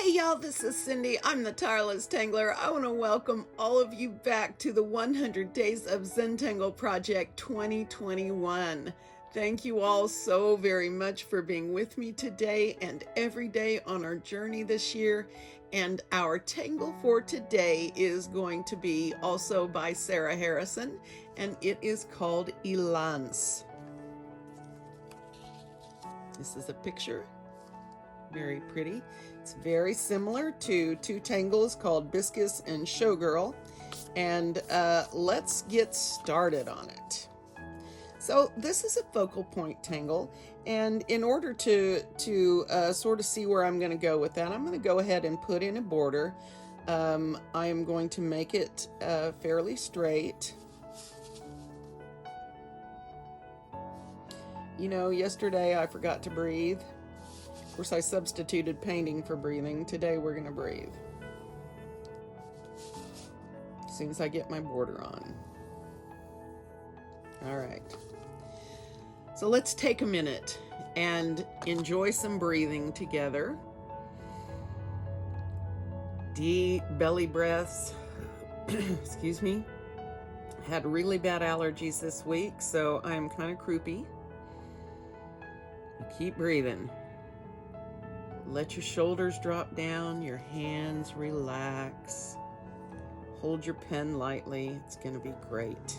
Hey y'all, this is Cindy. I'm the Tireless Tangler. I want to welcome all of you back to the 100 Days of Zentangle Project 2021. Thank you all so very much for being with me today and every day on our journey this year. And our tangle for today is going to be also by Sarah Harrison, and it is called Elance. This is a picture. Very pretty. It's very similar to two tangles called Biscus and Showgirl. And let's get started on it. So this is a focal point tangle, and in order to sort of see where I'm going to go with that, I'm going to go ahead and put in a border. I am going to make it fairly straight. You know, yesterday I forgot to breathe. Of course, I substituted painting for breathing. Today we're going to breathe. As soon as I get my border on. All right. So let's take a minute and enjoy some breathing together. Deep belly breaths. Excuse me. Had really bad allergies this week, so I'm kind of croupy. Keep breathing. Let your shoulders drop down, your hands relax. Hold your pen lightly. It's going to be great.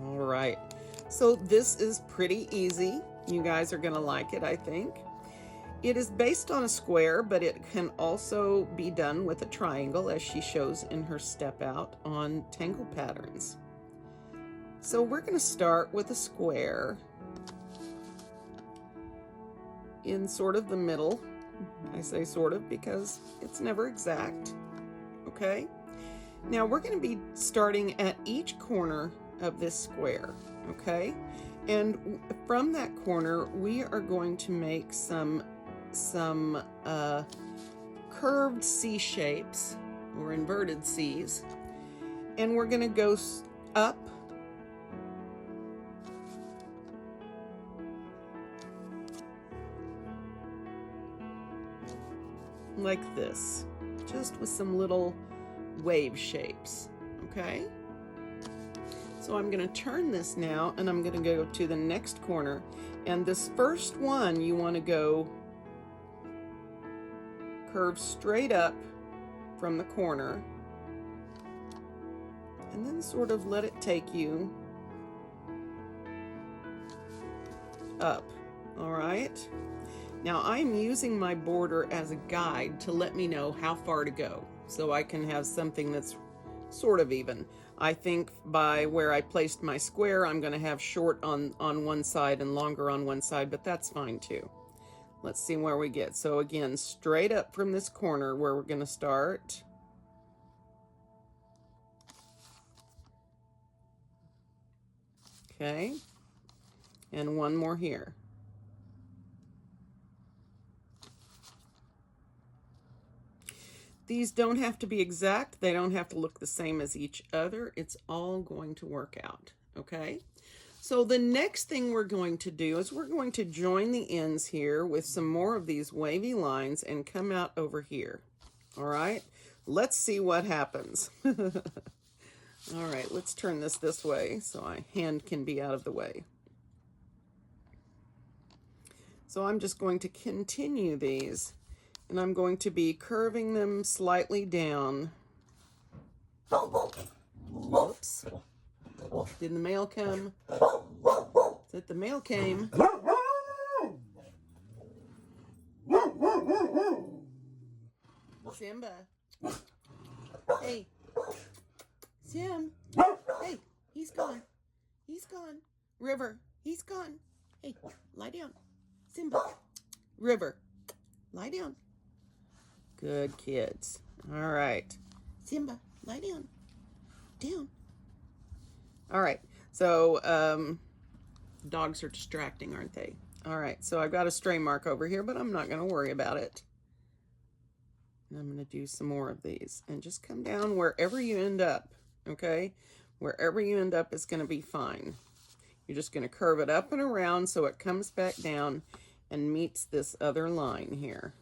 All right. So this is pretty easy. You guys are going to like it, I think. It is based on a square, but it can also be done with a triangle, as she shows in her step out on tangle patterns. So we're going to start with a square in sort of the middle. I say sort of because it's never exact. Okay? Now we're going to be starting at each corner of this square. Okay? And from that corner, we are going to make some curved C shapes or inverted C's. And we're going to go up like this, just with some little wave shapes. Okay? So I'm going to turn this now, and I'm going to go to the next corner. And this first one, you want to go curve straight up from the corner, and then sort of let it take you up. All right? Now I'm using my border as a guide to let me know how far to go, so I can have something that's sort of even. I think by where I placed my square, I'm going to have short on one side and longer on one side, but that's fine too. Let's see where we get. So again, straight up from this corner where we're going to start. Okay, and one more here. These don't have to be exact. They don't have to look the same as each other. It's all going to work out, okay? So the next thing we're going to do is we're going to join the ends here with some more of these wavy lines and come out over here, all right? Let's see what happens. All right, let's turn this way so my hand can be out of the way. So I'm just going to continue these. And I'm going to be curving them slightly down. Whoops. Did the mail come? That the mail came. Simba. Hey. Sim. Hey, he's gone. He's gone. River, he's gone. Hey, lie down. Simba. River, lie down. Good kids. All right. Simba, lie down. Down. All right. So, dogs are distracting, aren't they? All right. So I've got a stray mark over here, but I'm not going to worry about it. And I'm going to do some more of these. And just come down wherever you end up, okay? Wherever you end up is going to be fine. You're just going to curve it up and around so it comes back down and meets this other line here.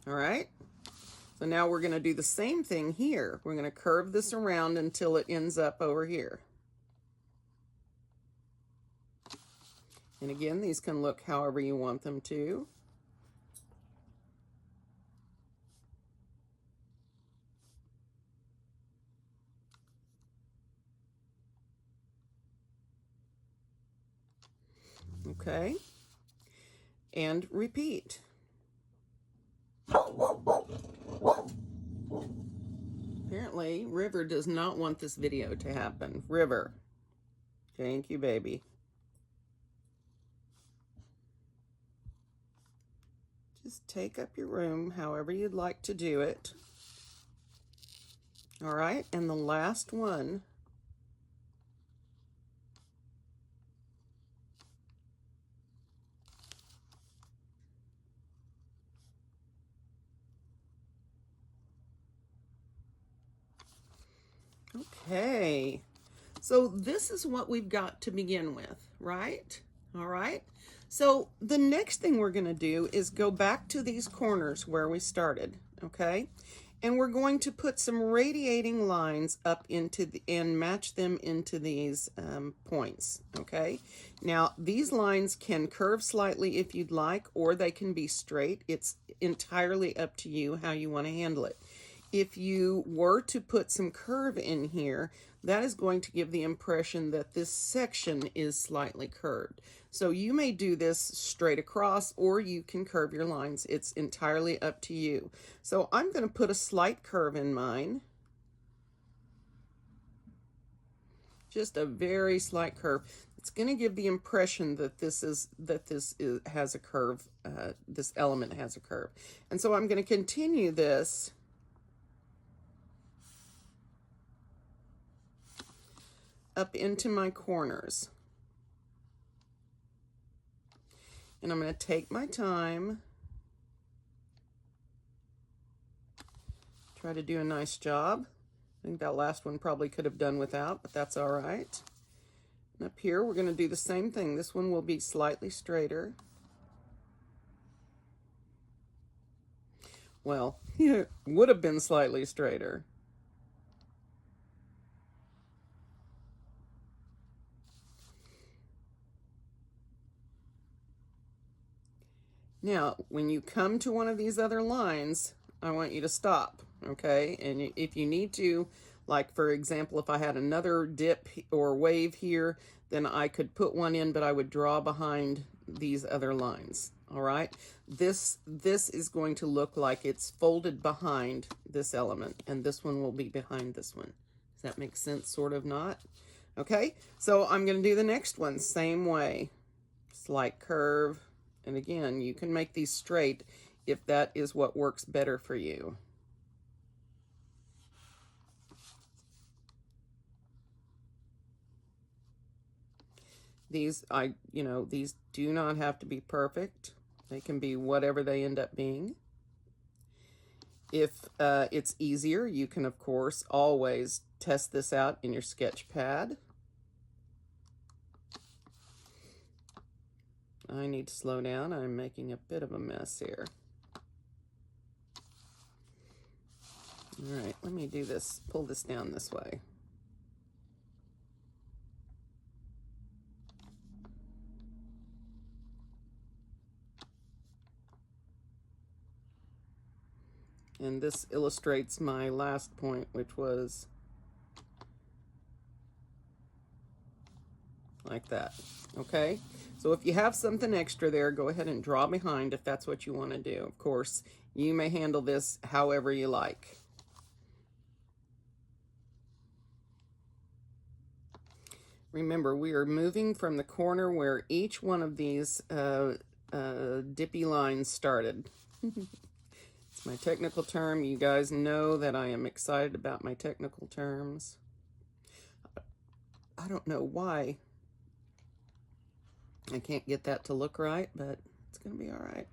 All right. So now we're going to do the same thing here. We're going to curve this around until it ends up over here. And again, these can look however you want them to. Okay. And repeat. Apparently, River does not want this video to happen. River. Thank you, baby. Just take up your room however you'd like to do it. All right, and the last one. Okay, so this is what we've got to begin with, right? All right, so the next thing we're going to do is go back to these corners where we started, okay? And we're going to put some radiating lines up into the, and match them into these points, okay? Now, these lines can curve slightly if you'd like, or they can be straight. It's entirely up to you how you want to handle it. If you were to put some curve in here, that is going to give the impression that this section is slightly curved. So you may do this straight across, or you can curve your lines. It's entirely up to you. So I'm going to put a slight curve in mine. Just a very slight curve. It's going to give the impression that this has a curve. This element has a curve. And so I'm going to continue this up into my corners. And I'm going to take my time, try to do a nice job. I think that last one probably could have done without, but that's all right. And up here, we're going to do the same thing. This one will be slightly straighter. Well, it would have been slightly straighter. Now, when you come to one of these other lines, I want you to stop, okay? And if you need to, like for example, if I had another dip or wave here, then I could put one in, but I would draw behind these other lines, all right? This is going to look like it's folded behind this element, and this one will be behind this one. Does that make sense? Sort of not? Okay, so I'm going to do the next one, same way. Slight curve. And again, you can make these straight if that is what works better for you. These, these do not have to be perfect. They can be whatever they end up being. If it's easier, you can, of course, always test this out in your sketch pad. I need to slow down. I'm making a bit of a mess here. All right, let me do this, pull this down this way. And this illustrates my last point, which was like that, okay? So if you have something extra there, go ahead and draw behind if that's what you want to do. Of course, you may handle this however you like. Remember, we are moving from the corner where each one of these dippy lines started. It's my technical term. You guys know that I am excited about my technical terms. I don't know why I can't get that to look right, but it's going to be all right.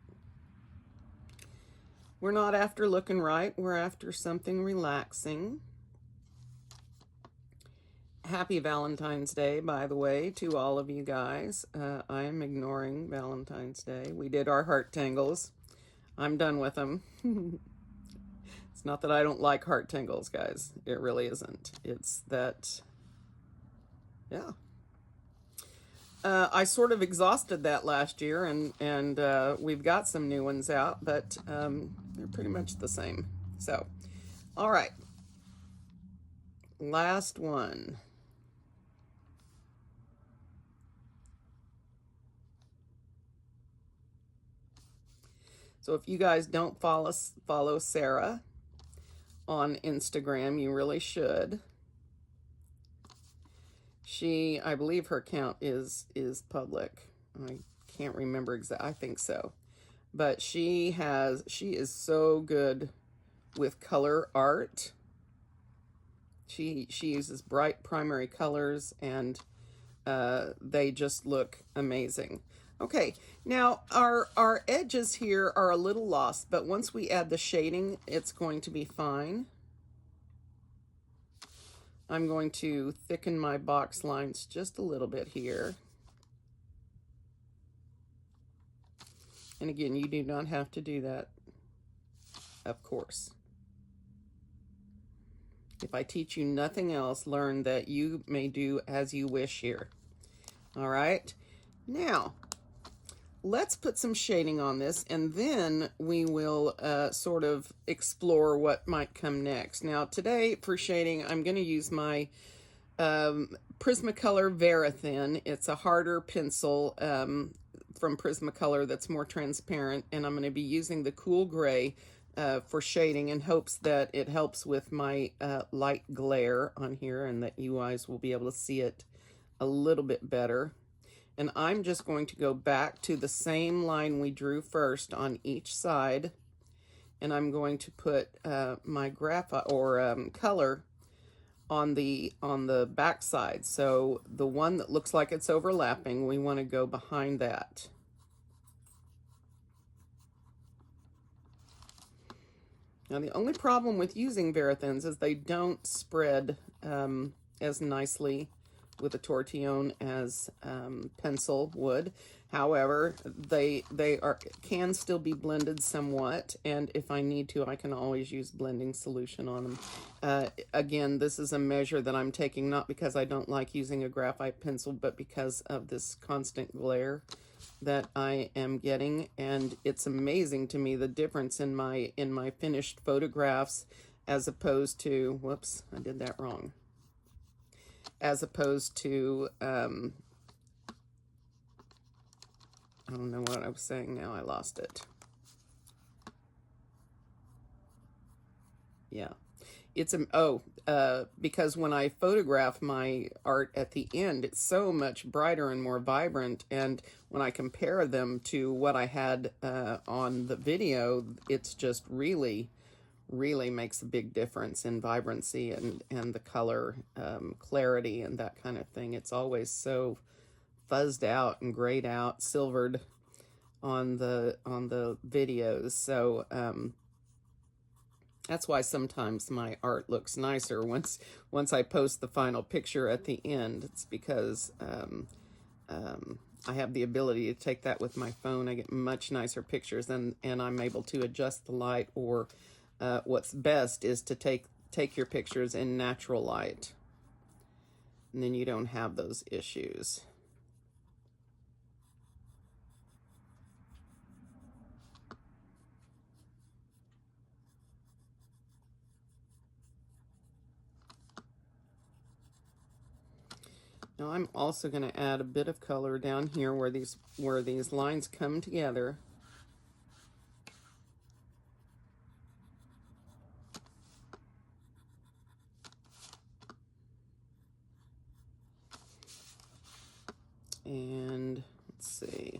We're not after looking right. We're after something relaxing. Happy Valentine's Day, by the way, to all of you guys. I am ignoring Valentine's Day. We did our heart tangles. I'm done with them. It's not that I don't like heart tangles, guys. It really isn't. It's that, yeah. I sort of exhausted that last year, and we've got some new ones out, but they're pretty much the same. So, all right. Last one. So if you guys don't follow Sarah on Instagram, you really should. I believe her account is public. I can't remember exactly. I think so. But she is so good with color art. She uses bright primary colors, and they just look amazing. Okay, now our edges here are a little lost, but once we add the shading, it's going to be fine. I'm going to thicken my box lines just a little bit here. And again, you do not have to do that, of course. If I teach you nothing else, learn that you may do as you wish here. All right, now let's put some shading on this, and then we will sort of explore what might come next. Now today for shading, I'm going to use my Prismacolor Verithin. It's a harder pencil from Prismacolor that's more transparent, and I'm going to be using the cool gray for shading in hopes that it helps with my light glare on here, and that you guys will be able to see it a little bit better. And I'm just going to go back to the same line we drew first on each side, and I'm going to put my graphite or color on the back side. So the one that looks like it's overlapping, we want to go behind that. Now the only problem with using Verithins is they don't spread as nicely with a tortillon as pencil would. However, they can still be blended somewhat, and if I need to, I can always use blending solution on them. Again, this is a measure that I'm taking not because I don't like using a graphite pencil, but because of this constant glare that I am getting, and it's amazing to me the difference in my finished photographs as opposed to, whoops, I did that wrong. As opposed to, I don't know what I was saying now, I lost it. Yeah, it's because when I photograph my art at the end, it's so much brighter and more vibrant, and when I compare them to what I had on the video, it's just really makes a big difference in vibrancy and the color clarity and that kind of thing. It's always so fuzzed out and grayed out, silvered on the videos. So that's why sometimes my art looks nicer once I post the final picture at the end. It's because I have the ability to take that with my phone. I get much nicer pictures, and I'm able to adjust the light, or what's best is to take your pictures in natural light, and then you don't have those issues. Now I'm also going to add a bit of color down here where these lines come together. And let's see.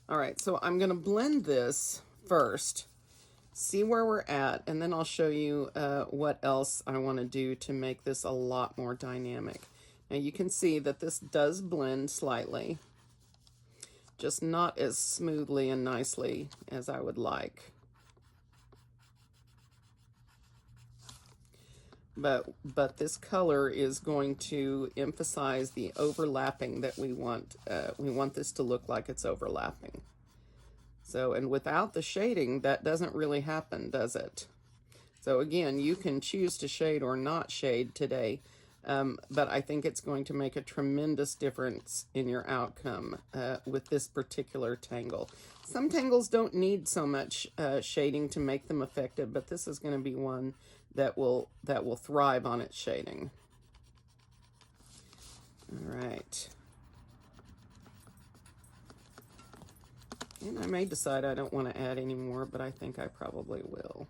All right, so I'm going to blend this first, see where we're at, and then I'll show you what else I want to do to make this a lot more dynamic. Now you can see that this does blend slightly, just not as smoothly and nicely as I would like. but this color is going to emphasize the overlapping that we want. We want this to look like it's overlapping. So, and without the shading, that doesn't really happen, does it? So again, you can choose to shade or not shade today, but I think it's going to make a tremendous difference in your outcome with this particular tangle. Some tangles don't need so much shading to make them effective, but this is going to be one that will thrive on its shading. All right. And I may decide I don't want to add any more, but I think I probably will.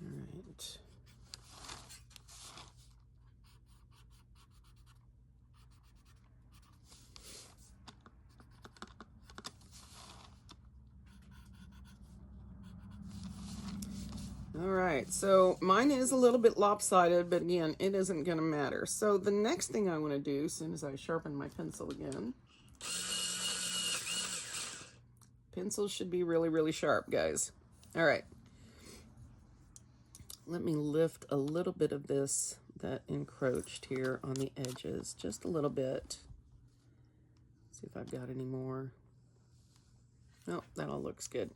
All right. All right, so mine is a little bit lopsided, but again, it isn't going to matter. So the next thing I want to do, as soon as I sharpen my pencil again, pencils should be really, really sharp, guys. All right. Let me lift a little bit of this that encroached here on the edges, just a little bit. See if I've got any more. Oh, that all looks good.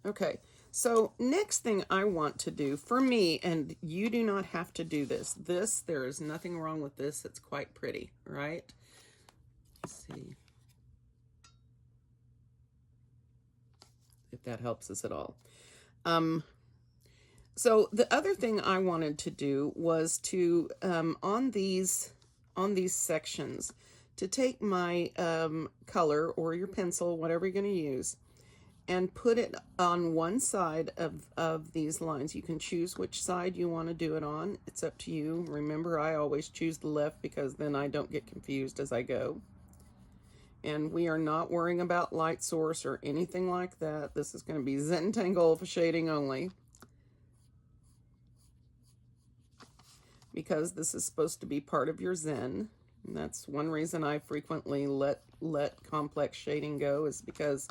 Okay, so next thing I want to do for me, and you do not have to do this. There is nothing wrong with this. It's quite pretty, right? Let's see if that helps us at all. So the other thing I wanted to do was to, on these sections, to take my color or your pencil, whatever you're going to use, and put it on one side of these lines. You can choose which side you want to do it on. It's up to you. Remember, I always choose the left because then I don't get confused as I go. And we are not worrying about light source or anything like that. This is going to be Zentangle shading only, because this is supposed to be part of your Zen. And that's one reason I frequently let complex shading go, is because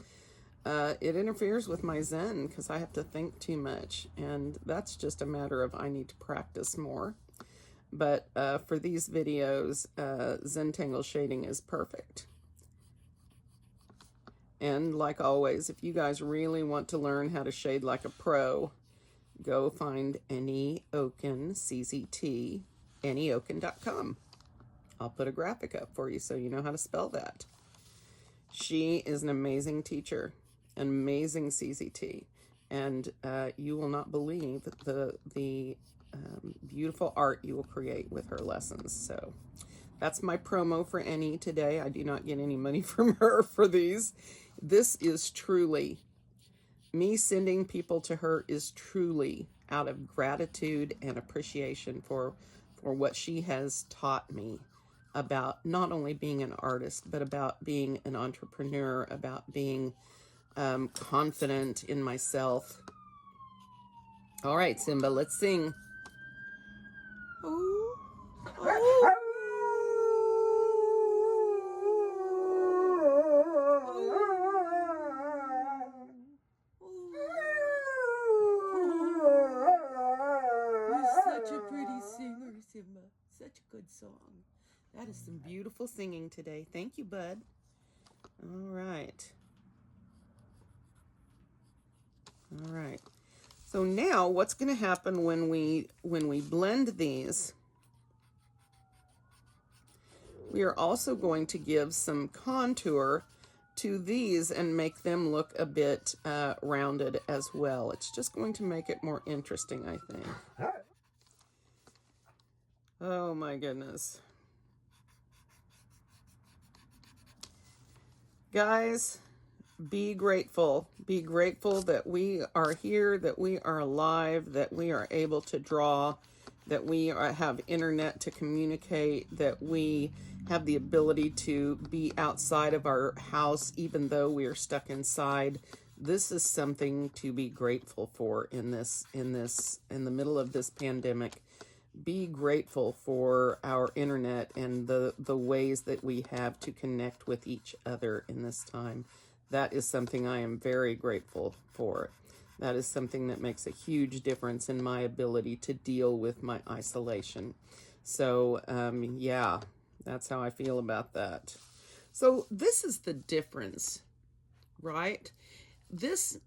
it interferes with my Zen, because I have to think too much, and that's just a matter of I need to practice more. But for these videos, Zentangle shading is perfect. And like always, if you guys really want to learn how to shade like a pro, go find Any Oken, CZT, AnyOken.com. I'll put a graphic up for you so you know how to spell that. She is an amazing teacher, an amazing CZT, and you will not believe the beautiful art you will create with her lessons. So that's my promo for Any today. I do not get any money from her for these. This is truly, me sending people to her is truly out of gratitude and appreciation for what she has taught me about not only being an artist, but about being an entrepreneur, about being confident in myself. All right, Simba, let's sing. Oh, oh. You're such a pretty singer, Simba. Such a good song. That is some beautiful singing today. Thank you, bud. All right. All right. So now what's going to happen when we blend these, we are also going to give some contour to these and make them look a bit rounded as well. It's just going to make it more interesting, I think. Oh my goodness. Guys, be grateful. Be grateful that we are here, that we are alive, that we are able to draw, that we have internet to communicate, that we have the ability to be outside of our house even though we are stuck inside. This is something to be grateful for in the middle of this pandemic. be grateful for our internet and the ways that we have to connect with each other in this time. That is something I am very grateful for. That is something that makes a huge difference in my ability to deal with my isolation. So, yeah, that's how I feel about that. So this is the difference, right? This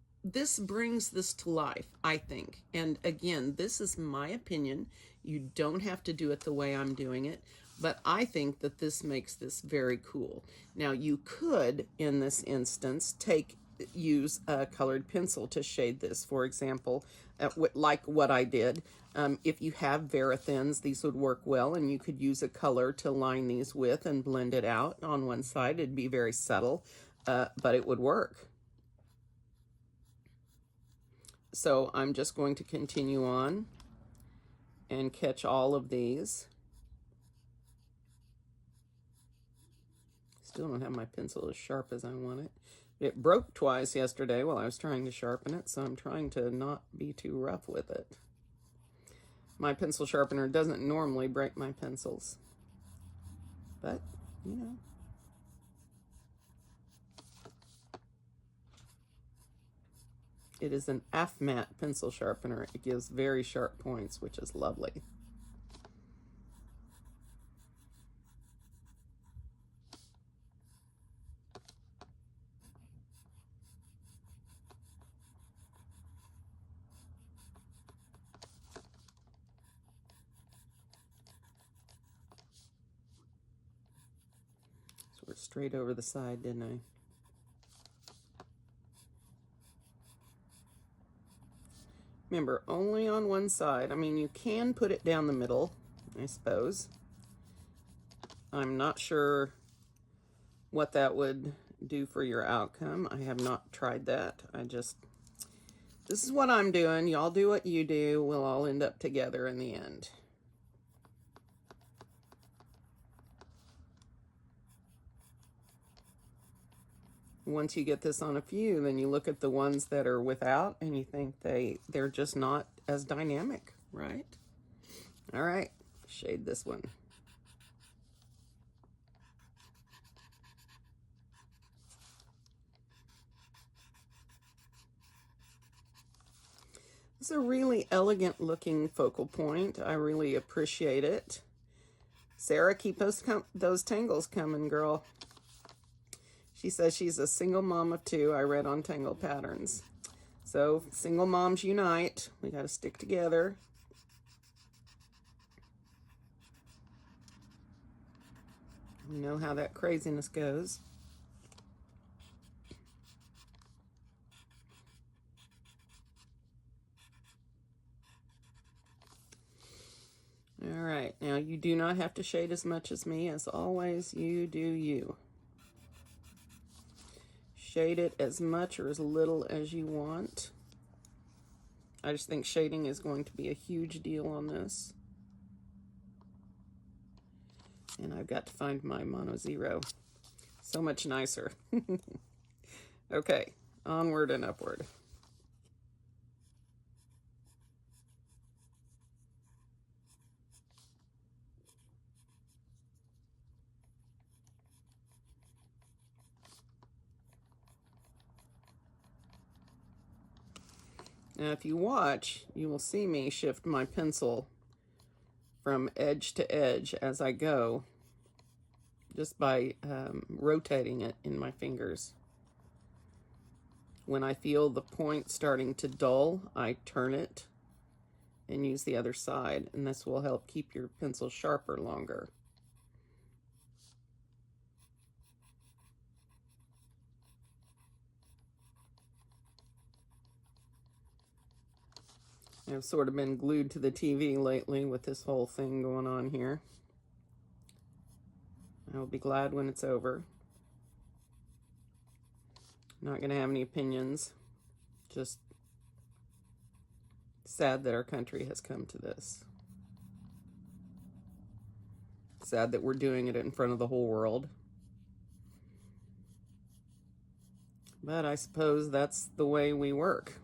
brings this to life, I think. And again, this is my opinion. You don't have to do it the way I'm doing it, but I think that this makes this very cool. Now, you could, in this instance, use a colored pencil to shade this. For example, like what I did. If you have Verathins, these would work well, and you could use a color to line these with and blend it out on one side. It'd be very subtle, but it would work. So I'm just going to continue on and catch all of these. Still don't have my pencil as sharp as I want it. It broke twice yesterday while I was trying to sharpen it, so I'm trying to not be too rough with it. My pencil sharpener doesn't normally break my pencils, but, you know. It is an AFMAT pencil sharpener. It gives very sharp points, which is lovely. Sort of straight over the side, didn't I? Remember, only on one side. I mean, you can put it down the middle, I suppose. I'm not sure what that would do for your outcome. I have not tried that. This is what I'm doing. Y'all do what you do. We'll all end up together in the end. Once you get this on a few, then you look at the ones that are without and you think they're just not as dynamic, right? All right, shade this one. It's a really elegant looking focal point. I really appreciate it. Sarah, keep those tangles coming, girl. She says she's a single mom of 2. I read on Tangle Patterns. So single moms unite. We got to stick together. You know how that craziness goes. All right, now you do not have to shade as much as me. As always, you do you. Shade it as much or as little as you want. I just think shading is going to be a huge deal on this. And I've got to find my mono zero. So much nicer. Okay, onward and upward. Now, if you watch, you will see me shift my pencil from edge to edge as I go, just by rotating it in my fingers. When I feel the point starting to dull, I turn it and use the other side, and this will help keep your pencil sharper longer. I've sort of been glued to the TV lately with this whole thing going on here. I'll be glad when it's over. Not going to have any opinions. Just sad that our country has come to this. Sad that we're doing it in front of the whole world. But I suppose that's the way we work.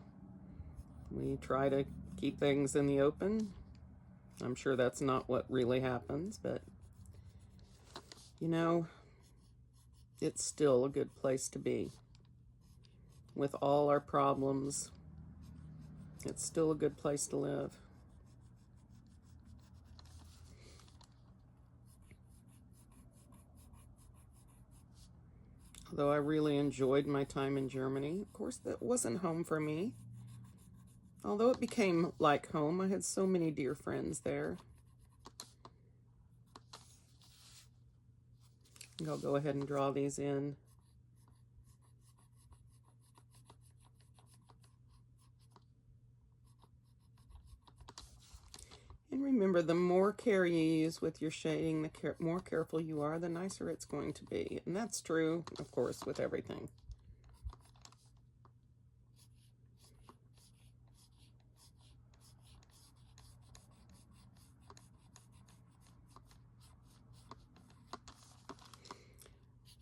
We try to keep things in the open. I'm sure that's not what really happens, but, you know, it's still a good place to be. With all our problems, it's still a good place to live. Although I really enjoyed my time in Germany. Of course, that wasn't home for me. Although it became like home, I had so many dear friends there. I'll go ahead and draw these in. And remember, the more care you use with your shading, the more careful you are, the nicer it's going to be. And that's true, of course, with everything.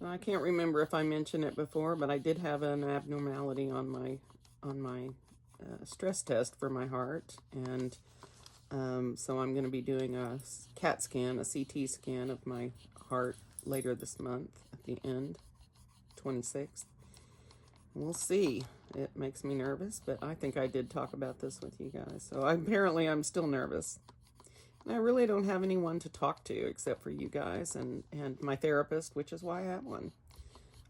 I can't remember if I mentioned it before, but I did have an abnormality on my stress test for my heart, and so I'm going to be doing a CAT scan, a CT scan of my heart later this month at the end, 26th. We'll see. It makes me nervous, but I think I did talk about this with you guys, so apparently I'm still nervous. And I really don't have anyone to talk to except for you guys and my therapist, which is why I have one.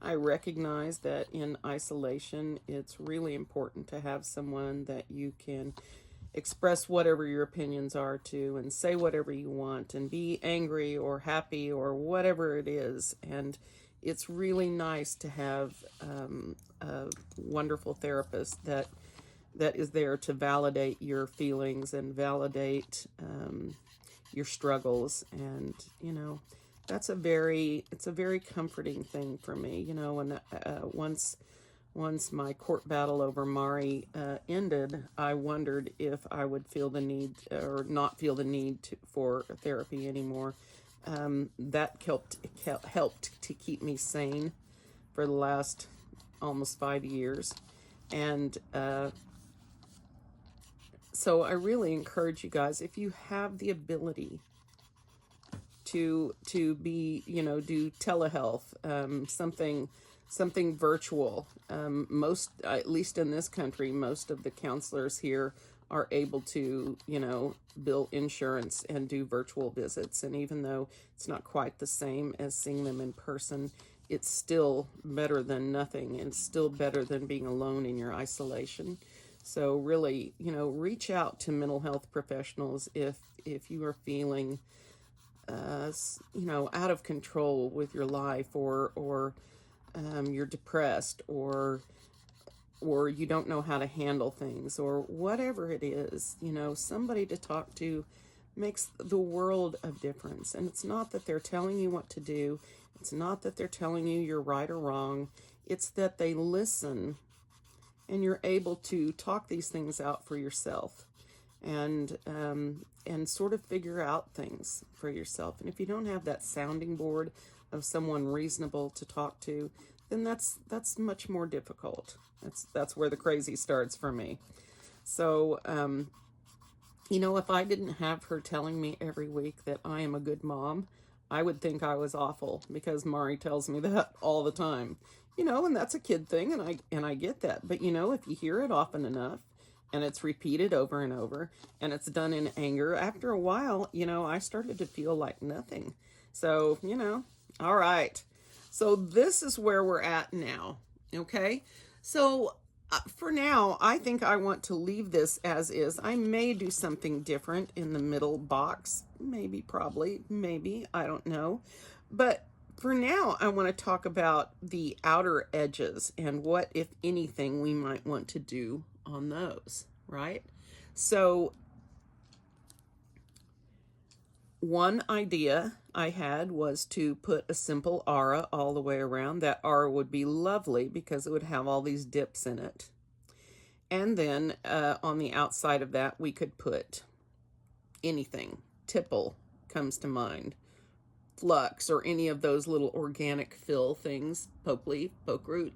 I recognize that in isolation, it's really important to have someone that you can express whatever your opinions are to and say whatever you want and be angry or happy or whatever it is. And it's really nice to have a wonderful therapist that is there to validate your feelings and validate your struggles. And you know, it's a very comforting thing for me. You know, when once my court battle over Mari ended, I wondered if I would feel the need or not feel the need for therapy anymore. That helped to keep me sane for the last almost 5 years. And so I really encourage you guys, if you have the ability to be, you know, do telehealth, something virtual. Most, at least in this country, most of the counselors here are able to, you know, bill insurance and do virtual visits. And even though it's not quite the same as seeing them in person, it's still better than nothing, and still better than being alone in your isolation. So really, you know, reach out to mental health professionals if you are feeling, you know, out of control with your life, or you're depressed, or you don't know how to handle things, or whatever it is. You know, somebody to talk to makes the world of difference. And it's not that they're telling you what to do. It's not that they're telling you you're right or wrong. It's that they listen, and you're able to talk these things out for yourself, and sort of figure out things for yourself. And if you don't have that sounding board of someone reasonable to talk to, then that's much more difficult. That's where the crazy starts for me. So, you know, if I didn't have her telling me every week that I am a good mom, I would think I was awful, because Mari tells me that all the time. You know, and that's a kid thing, and I get that. But you know, if you hear it often enough, and it's repeated over and over, and it's done in anger, after a while, you know, I started to feel like nothing. So, you know, all right. So this is where we're at now. Okay. So for now, I think I want to leave this as is. I may do something different in the middle box. Maybe, probably, maybe, I don't know. But for now, I want to talk about the outer edges and what, if anything, we might want to do on those, right? So one idea I had was to put a simple aura all the way around. That aura would be lovely because it would have all these dips in it. And then on the outside of that, we could put anything. Tipple comes to mind. Flux, or any of those little organic fill things, poke leaf, poke root,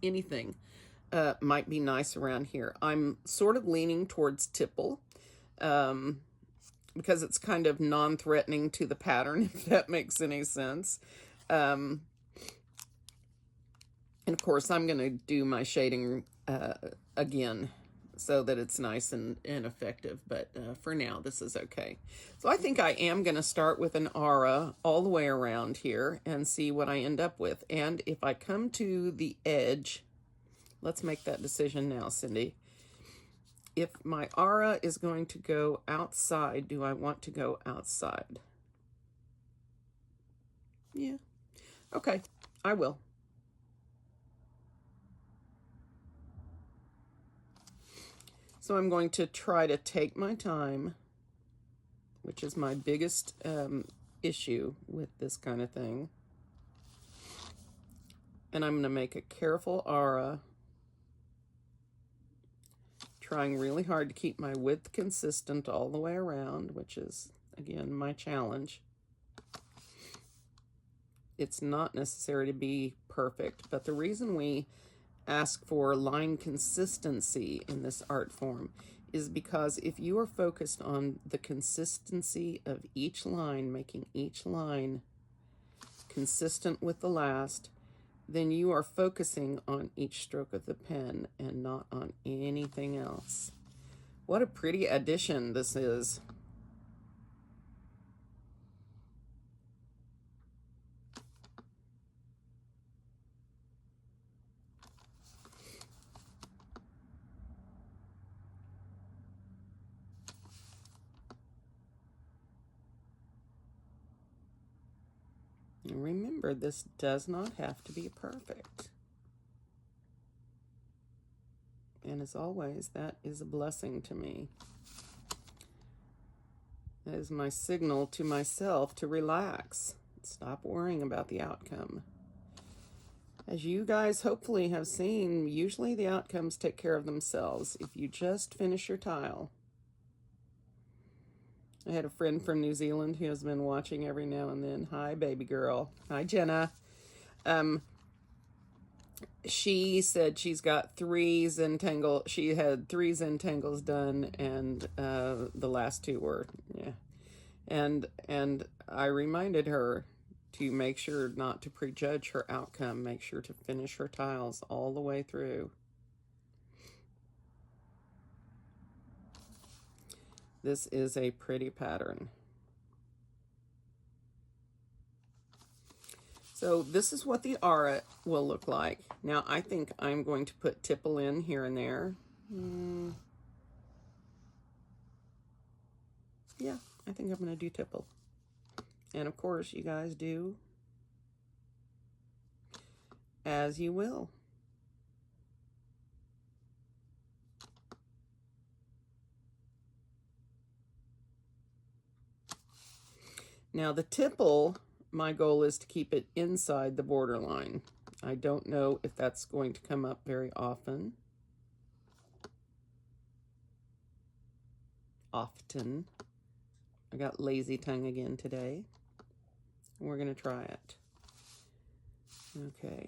anything might be nice around here. I'm sort of leaning towards tipple. because it's kind of non-threatening to the pattern, if that makes any sense. And of course, I'm going to do my shading again so that it's nice and effective. But for now, this is okay. So I think I am going to start with an aura all the way around here and see what I end up with. And if I come to the edge, let's make that decision now, Cindy. If my aura is going to go outside, do I want to go outside? Yeah. Okay, I will. So I'm going to try to take my time, which is my biggest issue with this kind of thing. And I'm going to make a careful aura, trying really hard to keep my width consistent all the way around, which is, again, my challenge. It's not necessary to be perfect, but the reason we ask for line consistency in this art form is because if you are focused on the consistency of each line, making each line consistent with the last, then you are focusing on each stroke of the pen and not on anything else. What a pretty addition this is. And remember, this does not have to be perfect. And as always, that is a blessing to me. That is my signal to myself to relax. Stop worrying about the outcome. As you guys hopefully have seen, usually the outcomes take care of themselves if you just finish your tile. I had a friend from New Zealand who has been watching every now and then. Hi, baby girl. Hi, Jenna. She said she's got 3 Zentangle. She had 3 Zentangles done, and the last 2 were, yeah. And I reminded her to make sure not to prejudge her outcome. Make sure to finish her tiles all the way through. This is a pretty pattern. So this is what the aura will look like. Now I think I'm going to put tipple in here and there. Yeah, I think I'm going to do tipple. And of course, you guys do as you will. Now the tipple, my goal is to keep it inside the borderline. I don't know if that's going to come up very often. I got lazy tongue again today. We're going to try it. Okay.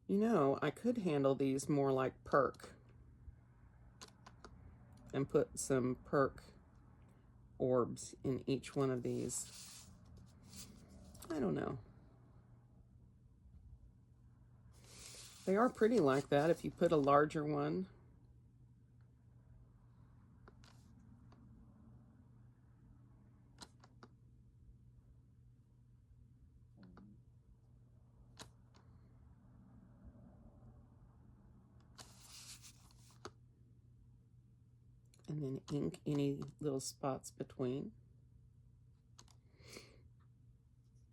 You know, I could handle these more like perk and put some perk orbs in each one of these. I don't know. They are pretty like that if you put a larger one. And then ink any little spots between.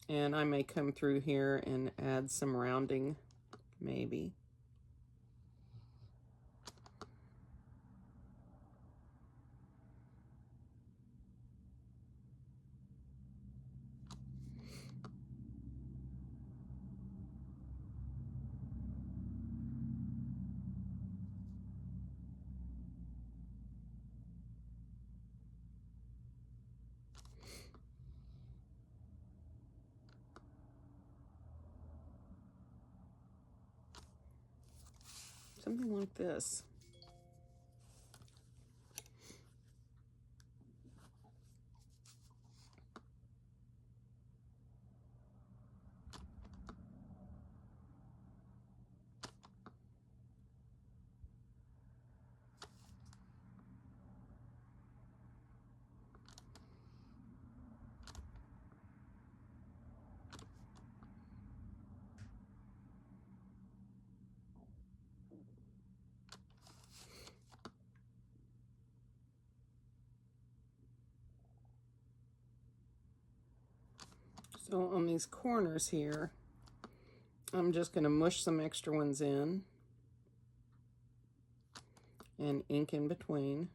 And I may come through here and add some rounding, maybe. Something like this. So on these corners here, I'm just going to mush some extra ones in and ink in between.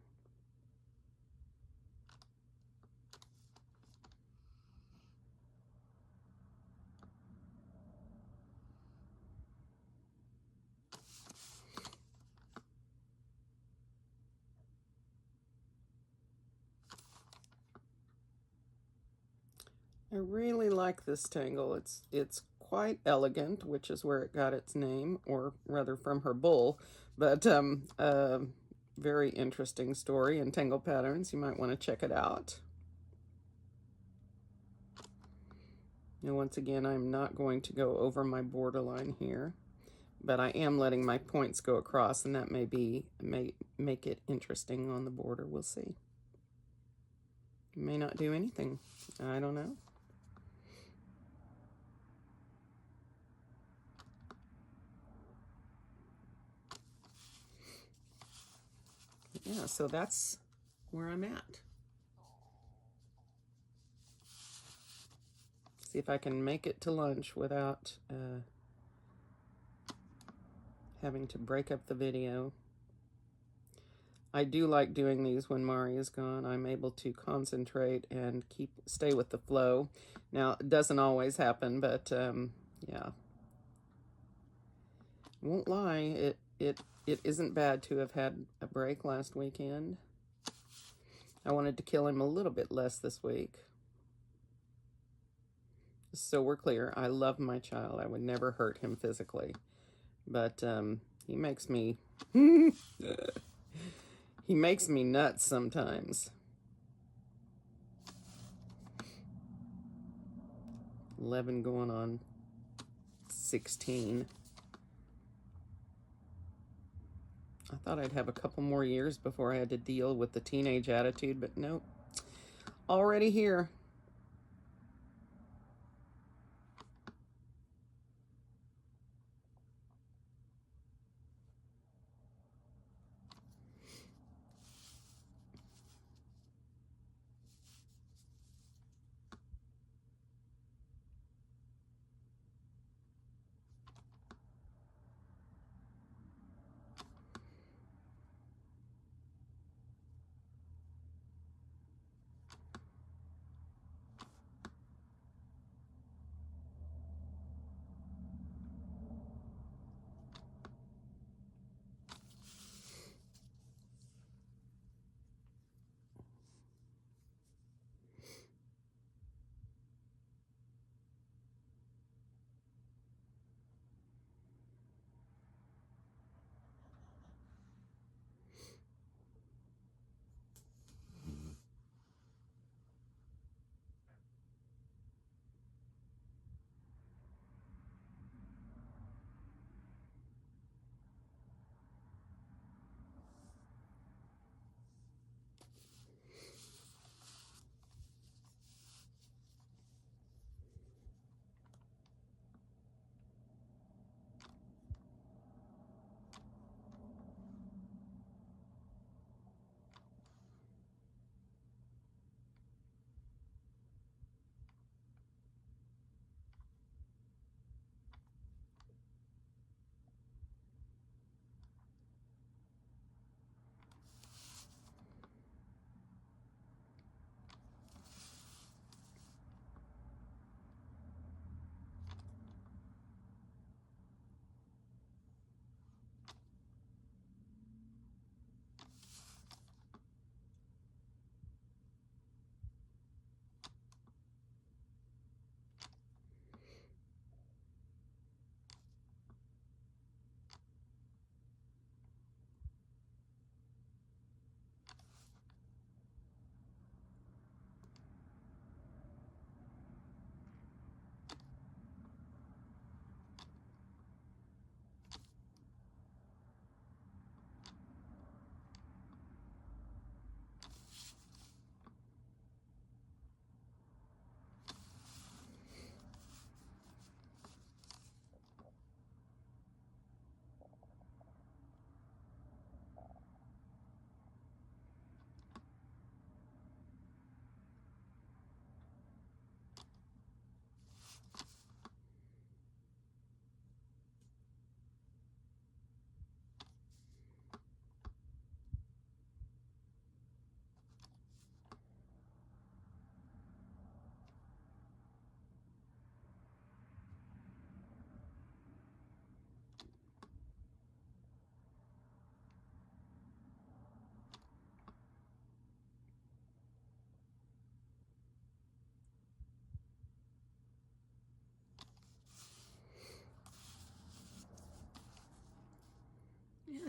I really like this tangle. It's quite elegant, which is where it got its name, or rather from her bull. But very interesting story in Tangle Patterns. You might want to check it out. And once again, I'm not going to go over my borderline here, but I am letting my points go across, and that may make it interesting on the border. We'll see. May not do anything. I don't know. Yeah, so that's where I'm at. See if I can make it to lunch without having to break up the video. I do like doing these when Mari is gone. I'm able to concentrate and stay with the flow. Now, it doesn't always happen, but yeah. Won't lie, it isn't bad to have had a break last weekend. I wanted to kill him a little bit less this week. So we're clear, I love my child. I would never hurt him physically. But he makes me he makes me nuts sometimes. 11 going on 16. I thought I'd have a couple more years before I had to deal with the teenage attitude, but nope. Already here.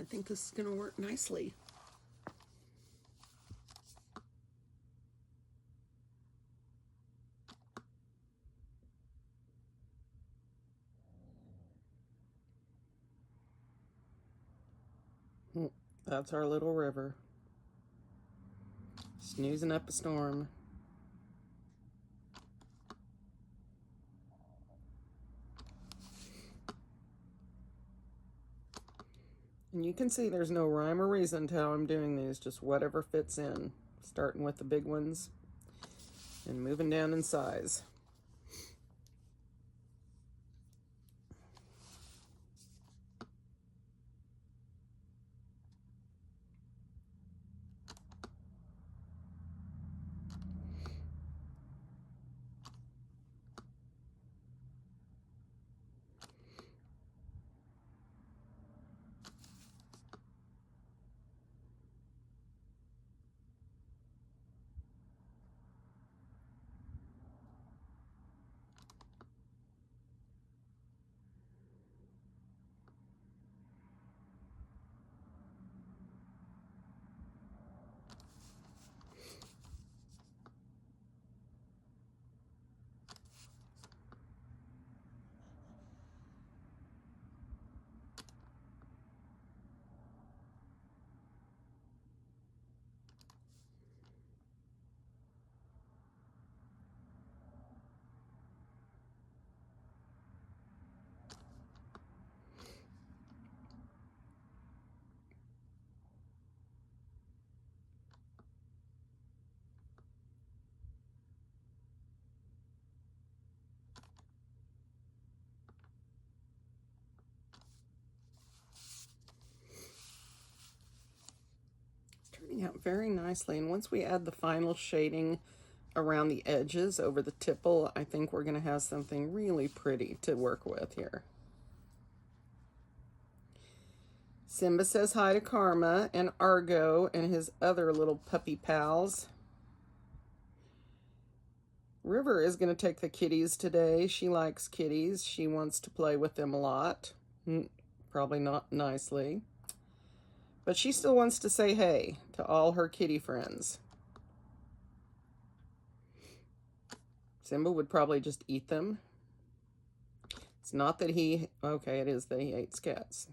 think this is going to work nicely. That's our little river. Snoozing up a storm. And you can see there's no rhyme or reason to how I'm doing these, just whatever fits in. Starting with the big ones and moving down in size. Turning out very nicely, and once we add the final shading around the edges over the tipple, I think we're going to have something really pretty to work with here. Simba says hi to Karma and Argo and his other little puppy pals. River is going to take the kitties today. She likes kitties. She wants to play with them a lot. Probably not nicely. But she still wants to say hey to all her kitty friends. Simba would probably just eat them. It's not that he... Okay, it is that he hates cats.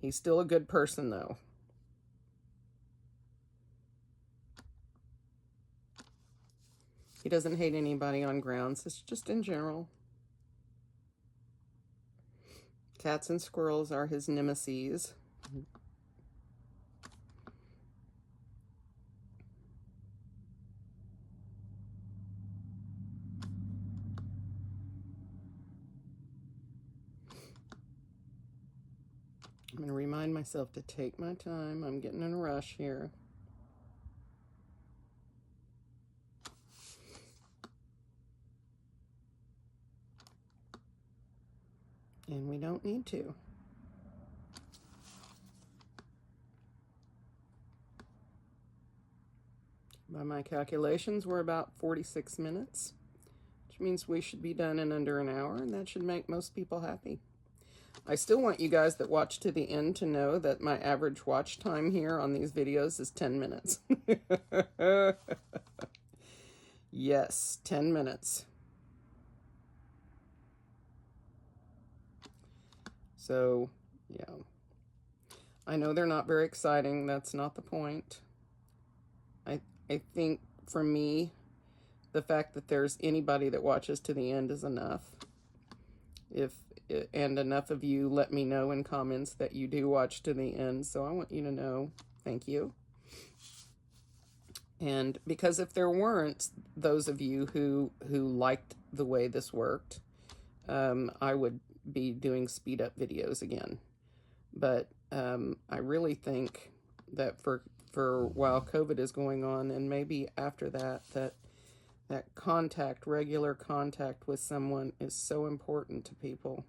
He's still a good person, though. He doesn't hate anybody on grounds. It's just in general. Cats and squirrels are his nemesis. I'm going to remind myself to take my time. I'm getting in a rush here. And we don't need to. By my calculations, we're about 46 minutes, which means we should be done in under an hour, and that should make most people happy. I still want you guys that watch to the end to know that my average watch time here on these videos is 10 minutes. Yes, 10 minutes. So, yeah. I know they're not very exciting. That's not the point. I think for me, the fact that there's anybody that watches to the end is enough. And enough of you let me know in comments that you do watch to the end. So I want you to know, thank you. And because if there weren't those of you who liked the way this worked, I would be doing speed up videos again. But I really think that for while COVID is going on, and maybe after that, that contact, regular contact with someone is so important to people.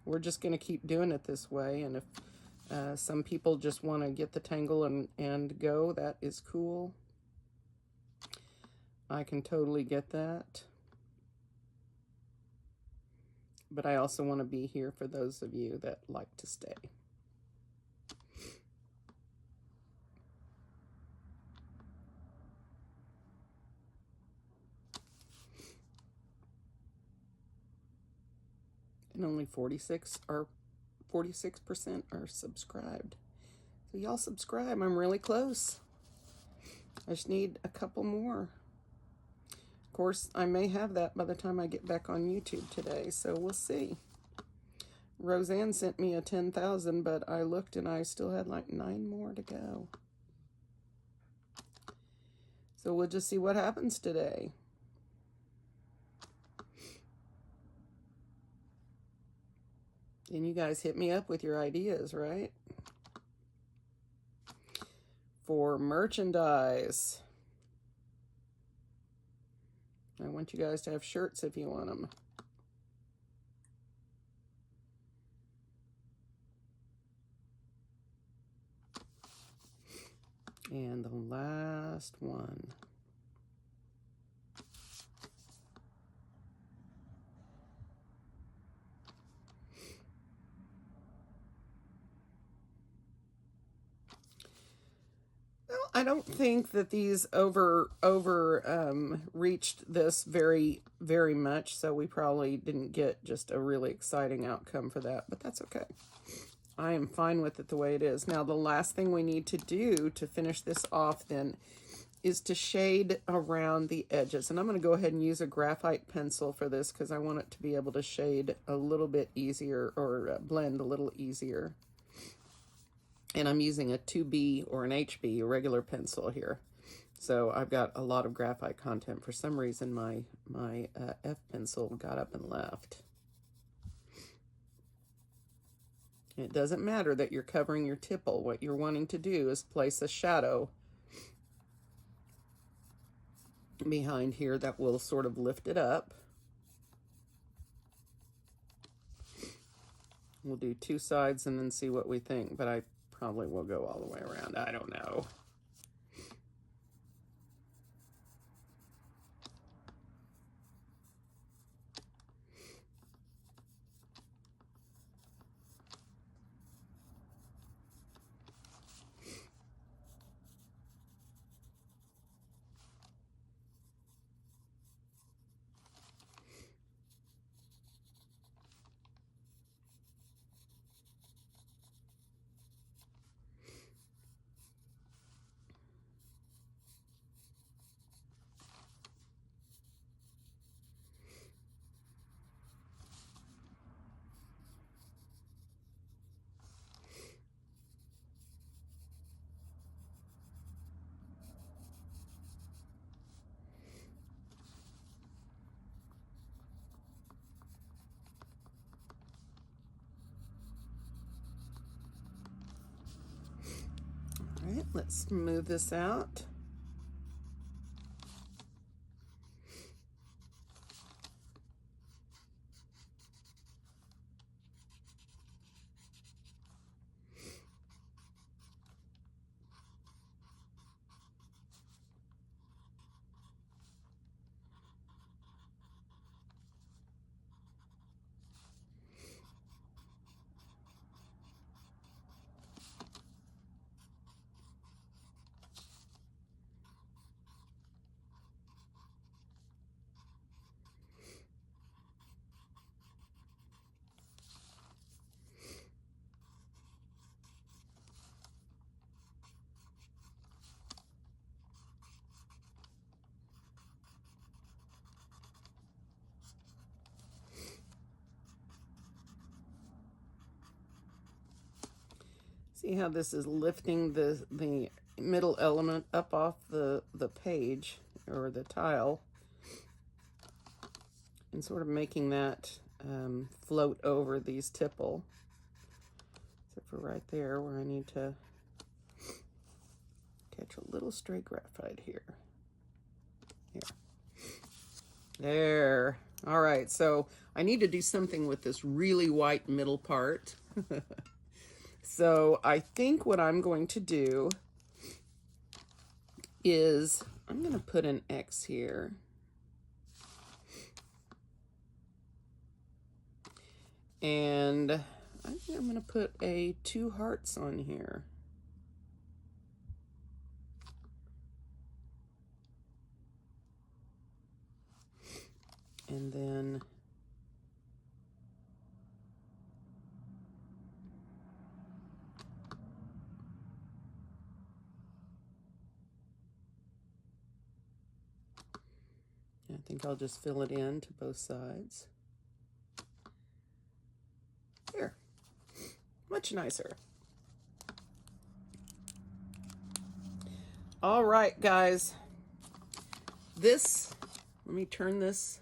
We're just going to keep doing it this way, and if some people just want to get the tangle and go, that is cool. I can totally get that. But I also want to be here for those of you that like to stay. and only 46% are subscribed. So y'all subscribe. I'm really close. I just need a couple more. Of course, I may have that by the time I get back on YouTube today, so we'll see. Roseanne sent me a 10,000, but I looked and I still had like 9 more to go. So we'll just see what happens today. And you guys hit me up with your ideas, right? For merchandise. I want you guys to have shirts if you want them. And the last one. Well, I don't think that these reached this very much, so we probably didn't get just a really exciting outcome for that, but that's okay. I am fine with it the way it is. Now, the last thing we need to do to finish this off then is to shade around the edges. And I'm going to go ahead and use a graphite pencil for this because I want it to be able to shade a little bit easier, or blend a little easier. And I'm using a 2B or an HB, a regular pencil here. So I've got a lot of graphite content. For some reason, my F pencil got up and left. It doesn't matter that you're covering your tipple. What you're wanting to do is place a shadow behind here that will sort of lift it up. We'll do 2 sides and then see what we think, but I probably will go all the way around. I don't know. All right, let's smooth this out. See how this is lifting the middle element up off the page or the tile and sort of making that float over these tipple. Except for right there where I need to catch a little stray graphite here. Here. There. All right, so I need to do something with this really white middle part. So I think what I'm going to do is I'm going to put an X here. And I think I'm going to put 2 hearts on here. And then think I'll just fill it in to both sides. There. Much nicer. All right, guys. Let me turn this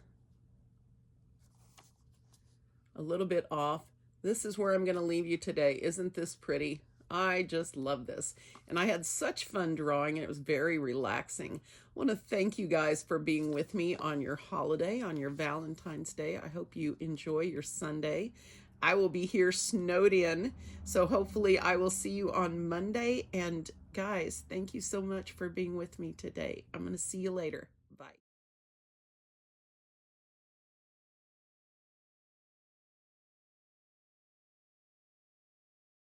a little bit off. This is where I'm going to leave you today. Isn't this pretty? I just love this. And I had such fun drawing. It was very relaxing. I want to thank you guys for being with me on your holiday, on your Valentine's Day. I hope you enjoy your Sunday. I will be here snowed in, so hopefully I will see you on Monday. And guys, thank you so much for being with me today. I'm going to see you later.